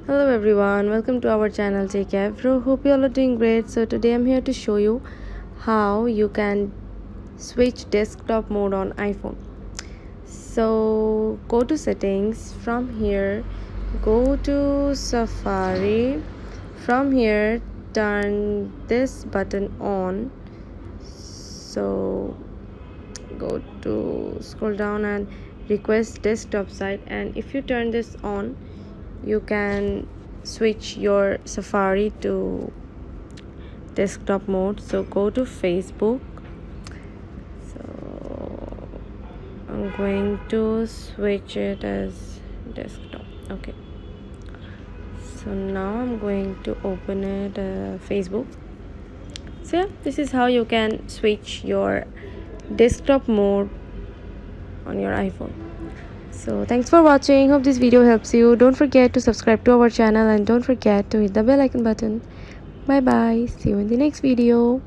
Hello everyone, welcome to our channel Techavro. Hope you all are doing great. So today I'm here to show you how you can switch desktop mode on iPhone. So go to settings, from here go to Safari, from here turn this button on. So go to scroll down and request desktop side, and if you turn this on you can switch your Safari to desktop mode. So go to Facebook. So I'm going to switch it as desktop. Okay, so now I'm going to open it Facebook. So yeah, this is how you can switch your desktop mode on your iPhone. So thanks for watching. Hope this video helps you. Don't forget to subscribe to our channel and don't forget to hit the bell icon button. Bye bye. See you in the next video.